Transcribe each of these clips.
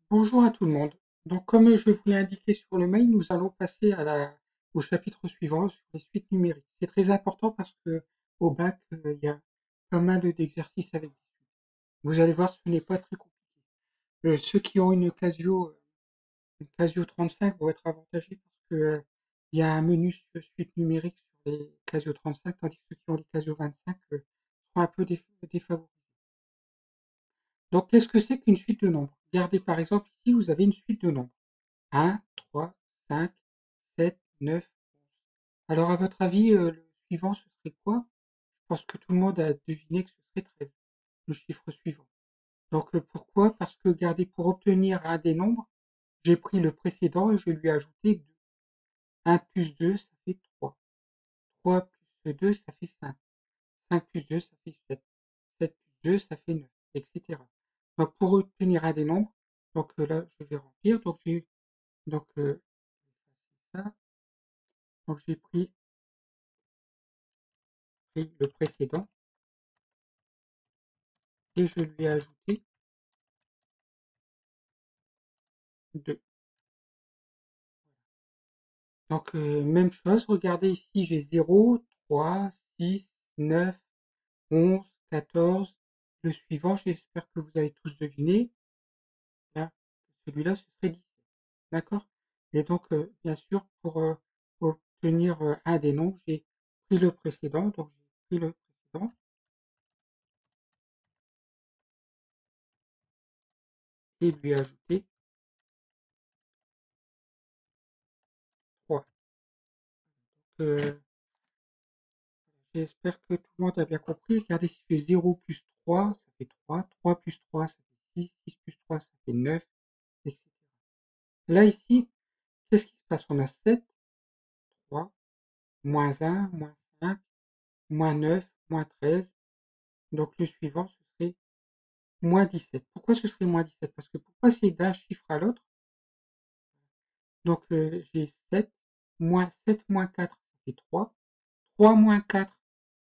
Bonjour à tout le monde. Donc, comme je vous l'ai indiqué sur le mail, nous allons passer au chapitre suivant sur les suites numériques. C'est très important parce que au bac, il y a pas mal d'exercices avec des suites. Vous allez voir, ce n'est pas très compliqué. Ceux qui ont une Casio 35 vont être avantagés parce que il y a un menu suite numérique sur les Casio 35, tandis que ceux qui ont les Casio 25 seront un peu défavorisés. Donc, qu'est-ce que c'est qu'une suite de nombres? Regardez par exemple ici, vous avez une suite de nombres. 1, 3, 5, 7, 9, 11. Alors, à votre avis, le suivant, ce serait quoi? Je pense que tout le monde a deviné que ce serait 13, le chiffre suivant. Donc, pourquoi? Parce que, regardez, pour obtenir un des nombres, j'ai pris le précédent et je lui ai ajouté 2. 1 plus 2, ça fait 3. 3 plus 2, ça fait 5. 5 plus 2, ça fait 7. 7 plus 2, ça fait 9, etc. Donc, pour obtenir un des nombres, donc là, je vais remplir. Donc, donc, ça. Donc, j'ai pris le précédent et je lui ai ajouté 2. Donc, même chose, regardez ici, j'ai 0, 3, 6, 9, 11, 14. Le suivant, j'espère que vous avez tous deviné. Là, celui-là, ce serait 17. D'accord? Et donc, bien sûr, pour obtenir un des nombres, j'ai pris le précédent. Donc, j'ai pris le précédent et lui ajouté 3. Donc, j'espère que tout le monde a bien compris. Regardez, si je fais 0 plus 3, ça fait 3. 3 plus 3, ça fait 6. 6 plus 3, ça fait 9, etc. Là, ici, qu'est-ce qui se passe? On a 7, 3, moins 1, moins 5, moins 9, moins 13. Donc, le suivant, ce serait moins 17. Pourquoi ce serait moins 17? Parce que pour passer d'un chiffre à l'autre, donc j'ai 7, moins 7 moins 4, ça fait 3. 3 moins 4,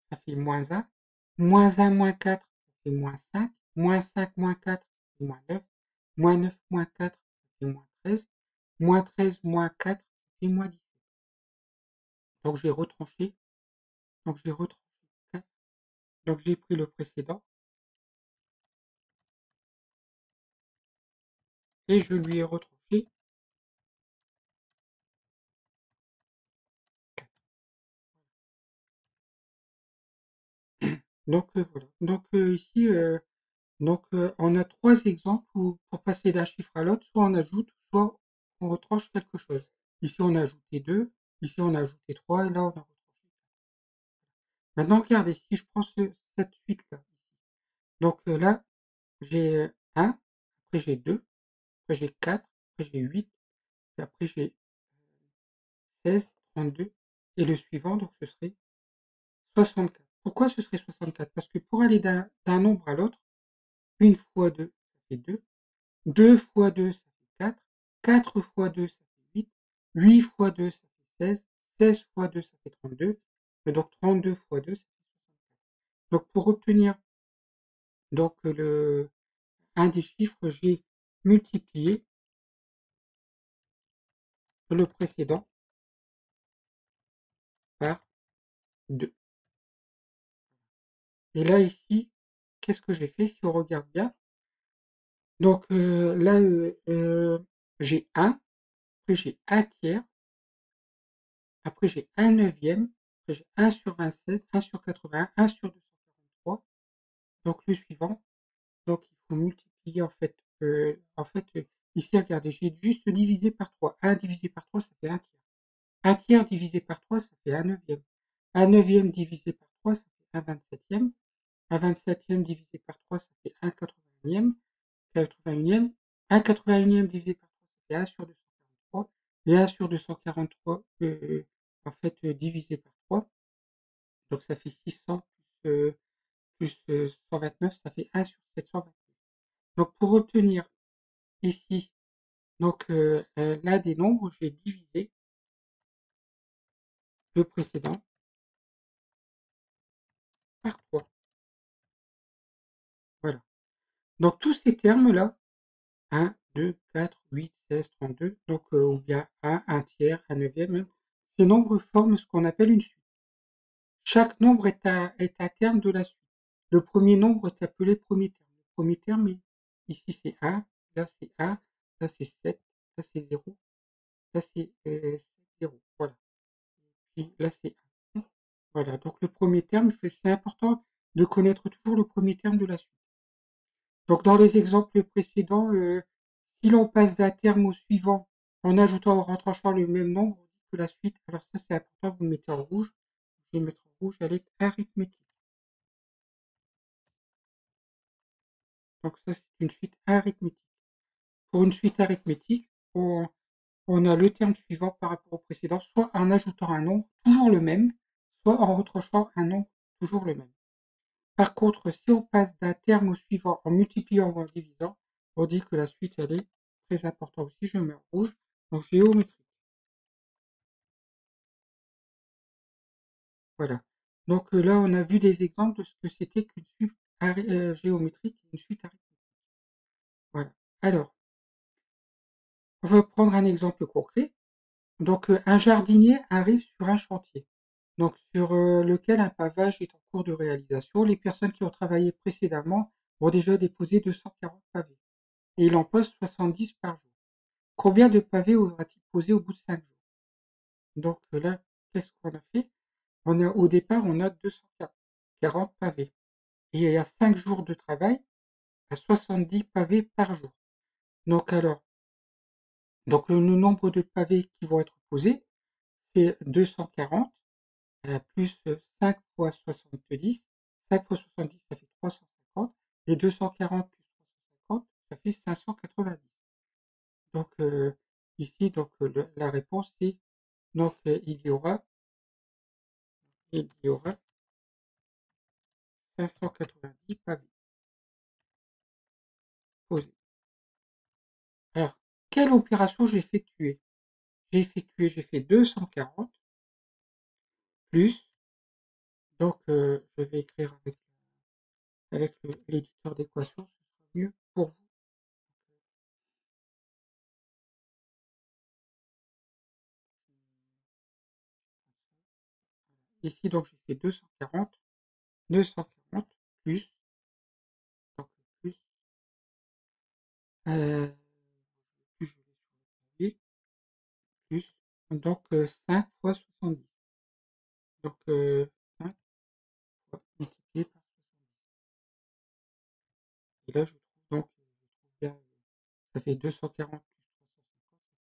ça fait moins 1. Moins 1 moins 4, ça fait moins 5. Moins 5 moins 4, ça fait moins 9. Moins 9 moins 4, ça fait moins 13. Moins 13 moins 4, ça fait moins 17. Donc j'ai retranché. Donc j'ai retranché 4. Donc j'ai pris le précédent et je lui ai retranché 4. Donc voilà. Donc ici, on a trois exemples où pour passer d'un chiffre à l'autre, soit on ajoute, soit on retranche quelque chose. Ici on a ajouté 2, ici on a ajouté 3 et là on a retranché. Maintenant regardez, si je prends cette suite-là, donc là j'ai 1, après j'ai 2, après j'ai 4, après j'ai 8, et après j'ai 16, 32, et le suivant, donc ce serait 64. Pourquoi ce serait 64? Parce que pour aller d'un nombre à l'autre, une fois 2, ça fait 2. 2 fois 2, ça fait 4. 4 fois 2, ça fait 8. 8 fois 2, ça fait 16. 16 fois 2, ça fait 32. Et donc 32 fois 2, ça fait 64. Donc pour obtenir donc un des chiffres, j'ai multiplié le précédent par 2. Et là ici, qu'est-ce que j'ai fait si on regarde bien? Donc là, j'ai 1, après j'ai 1 tiers, après j'ai 1 neuvième, après j'ai 1 sur 27, 1 sur 81, 1 sur 243. Donc le suivant, donc il faut multiplier ici regardez, j'ai juste divisé par 3. 1 divisé par 3, ça fait 1 tiers. 1 tiers divisé par 3, ça fait 1 neuvième. 1 neuvième divisé par 3, ça fait 1 27e. 1 27e divisé par 3, ça fait 1 81e. 81e. 1 81e divisé par 3, ça fait 1 sur 243. Et 1 sur 243, divisé par 3. Donc ça fait 600 plus 129, ça fait 1 sur 729. Donc pour obtenir ici donc l'un des nombres, j'ai divisé le précédent par 3. Voilà. Donc tous ces termes-là, 1, 2, 4, 8, 16, 32, donc ou bien 1 tiers, 1 neuvième. Hein. Ces nombres forment ce qu'on appelle une suite. Chaque nombre est un terme de la suite. Le premier nombre est appelé premier terme. Le premier terme, ici c'est 1, là c'est 1, là c'est 7, là c'est 0, là c'est 0. Voilà. Puis là c'est 1. Voilà, donc le premier terme, c'est important de connaître toujours le premier terme de la suite. Donc dans les exemples précédents, si l'on passe d'un terme au suivant en ajoutant ou en retranchant le même nombre, on dit que la suite, alors ça c'est important, vous le mettez en rouge. Je vais mettre en rouge, elle est arithmétique. Donc ça c'est une suite arithmétique. Pour une suite arithmétique, on a le terme suivant par rapport au précédent, soit en ajoutant un nombre, toujours le même, soit en retranchant un nombre, toujours le même. Par contre, si on passe d'un terme au suivant en multipliant ou en divisant, on dit que la suite, elle est très importante aussi. Je mets en rouge, donc géométrique. Voilà. Donc là, on a vu des exemples de ce que c'était qu'une suite géométrique et une suite arithmétique. Voilà. Alors, on va prendre un exemple concret. Donc, un jardinier arrive sur un chantier, donc sur lequel un pavage est en cours de réalisation. Les personnes qui ont travaillé précédemment ont déjà déposé 240 pavés et il en pose 70 par jour. Combien de pavés aura-t-il posé au bout de 5 jours? Donc là, qu'est-ce qu'on a fait? Au départ, on a 240 pavés. Et il y a 5 jours de travail à 70 pavés par jour. Donc alors, donc le nombre de pavés qui vont être posés, c'est 240 plus 5 fois 70. 5 fois 70, ça fait 350. Et 240 plus 350, ça fait 590. Donc ici, donc la réponse c'est donc il y aura 590 pavés posés. Alors, quelle opération j'ai effectuée? J'ai fait 240 plus, donc je vais écrire avec l'éditeur d'équations, ce sera mieux pour vous. Ici, donc j'ai fait 240 plus, donc plus, euh, plus je vais sur le clavier, plus, donc 5 fois 70. Donc 5 fois multiplié par 70. Et là, je trouve donc, je trouve bien, ça fait 240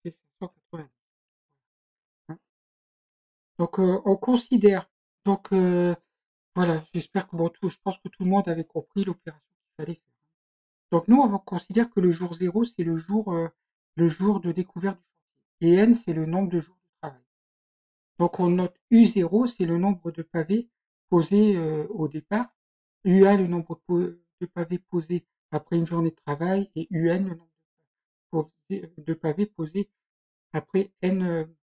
plus 350, ça fait 590. Hein. Donc on considère, donc voilà, j'espère que bon, je pense que tout le monde avait compris l'opération qu'il fallait faire. Donc nous, on considère que le jour 0, c'est le jour de découverte du chantier. Et n, c'est le nombre de jours de travail. Donc on note U0, c'est le nombre de pavés posés au départ. UA, le nombre de pavés posés après une journée de travail. Et UN, le nombre de pavés posés après n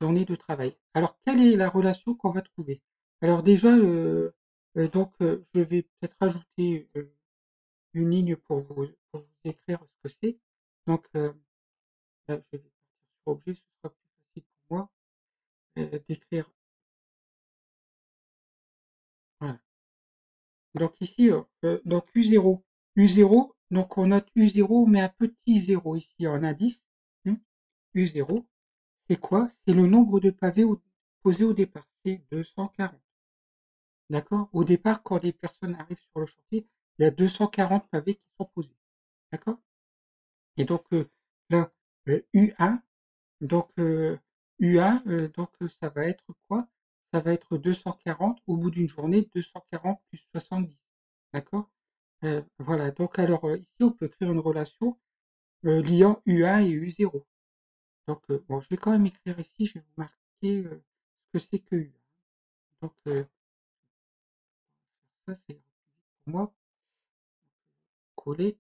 journées de travail. Alors, quelle est la relation qu'on va trouver? Alors déjà, donc, je vais peut-être ajouter une ligne pour vous écrire ce que c'est. Donc, là, je vais partir sur objet, ce sera plus facile pour moi d'écrire. Voilà. Donc ici, donc U0. U0, donc on note U0, mais un petit 0 ici en indice. U0, c'est quoi? C'est le nombre de pavés posés au départ. C'est 240. D'accord? Au départ, quand les personnes arrivent sur le chantier, il y a 240 pavés qui sont posés. D'accord? Et donc là, U1, donc U1, donc ça va être quoi? Ça va être 240 au bout d'une journée, 240 plus 70. D'accord? Voilà. Donc alors ici, on peut écrire une relation liant U1 et U0. Donc bon, je vais quand même écrire ici, je vais vous marquer ce que c'est que U1. Donc ça, c'est pour moi coller.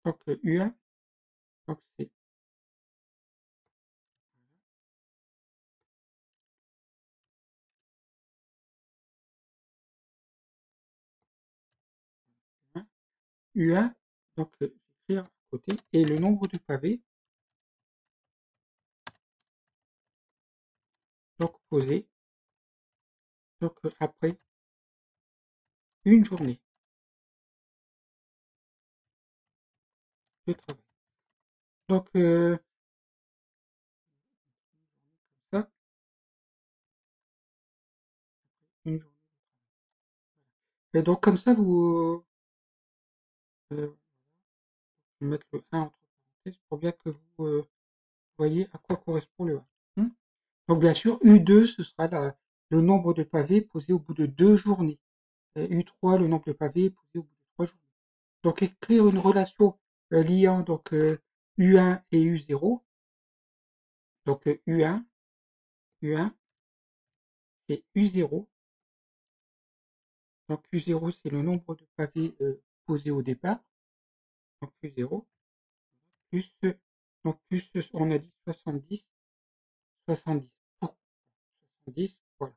Donc U1, donc c'est U1, donc j'écrire côté, et le nombre de pavés, donc posé, donc après une journée de travail. Donc ça, une journée. Et donc comme ça, vous mettre le 1 entre parenthèses pour bien que vous voyez à quoi correspond le 1. Donc bien sûr, U2, ce sera le nombre de pavés posés au bout de 2 journées. Et U3, le nombre de pavés posés au bout de 3 journées. Donc écrire une relation liant donc U1 et U0. Donc U1 c'est U0. Donc U0 c'est le nombre de pavés posés au départ. Donc U0 plus donc plus on a dit 70 70 pour 70 voilà.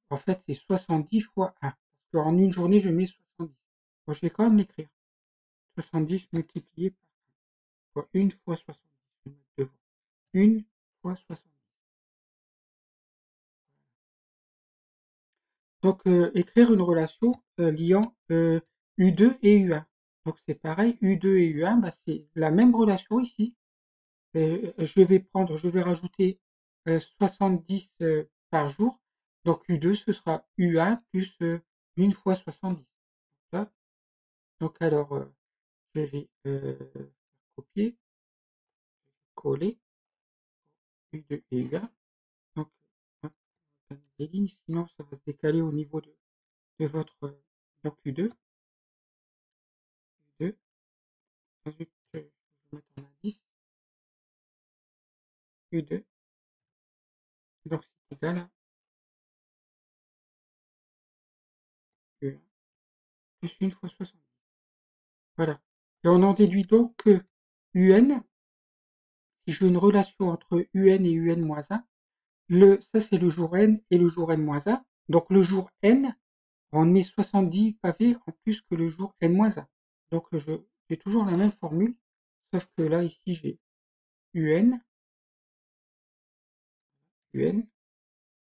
En fait c'est 70 fois 1 parce qu'en une journée je mets 70. Bon, je vais quand même l'écrire. 70 multiplié par 1 fois 1 fois 70. Je vais mettre devant. 1 fois 70. Donc écrire une relation liant U2 et U1. Donc c'est pareil, U2 et U1, bah, c'est la même relation ici. Je vais rajouter 70 par jour. Donc U2, ce sera U1 plus 1 fois 70. Hop. Donc alors, je vais copier, coller U2 et U1. Donc, hop, on va mettre des lignes, sinon ça va se décaler au niveau de votre donc U2, U2, ensuite je vais mettre en indice U2, donc c'est égal à U1 plus 1 fois 70. Voilà. Et on en déduit donc que UN, si je veux une relation entre UN et UN-1, ça c'est le jour N et le jour N-1. Donc le jour N, on met 70 pavés en plus que le jour N-1. Donc j'ai toujours la même formule, sauf que là ici j'ai UN, UN,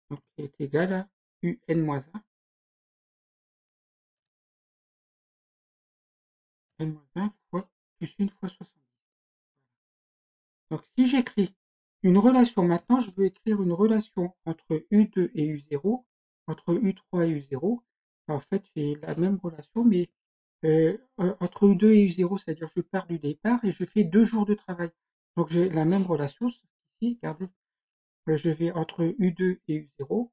donc qui est égal à UN-1, N-1 fois plus 1 fois 70. Donc si j'écris une relation maintenant, je veux écrire une relation entre U2 et U0, entre U3 et U0. En fait, j'ai la même relation, mais entre U2 et U0, c'est-à-dire je pars du départ et je fais 2 jours de travail. Donc j'ai la même relation. Ici, regardez, je vais entre U2 et U0.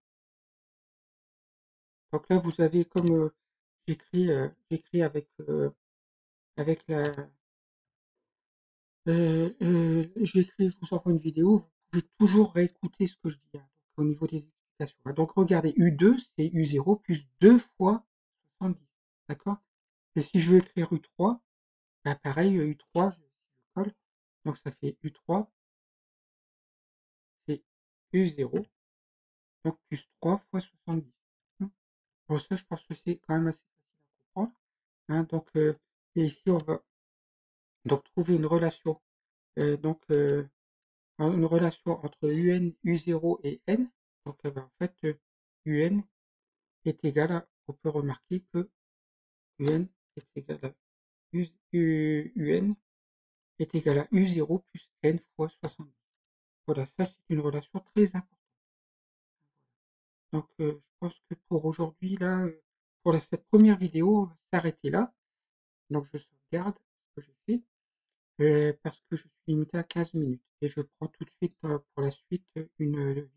Donc là, vous avez comme j'écris avec la j'écris, je vous envoie une vidéo, vous pouvez toujours réécouter ce que je dis, hein, donc, au niveau des explications. Hein. Donc regardez, U2, c'est U0 plus 2 fois 70. D'accord? Et si je veux écrire U3, bah pareil, U3, je colle, donc ça fait U3, c'est U0, donc plus 3 fois 70. Hein. Bon, ça, je pense que c'est quand même assez facile à comprendre. Hein, donc, et ici, on va donc trouver une relation. Donc, une relation entre UN, U0 et N. Donc en fait, UN est égal à, on peut remarquer que UN est égal à UN est égal à U0 plus N fois 70. Voilà, ça c'est une relation très importante. Donc je pense que pour aujourd'hui, là, pour cette première vidéo, on va s'arrêter là. Donc je sauvegarde ce que j'ai fait parce que je suis limité à 15 minutes. Et je prends tout de suite pour la suite une vidéo.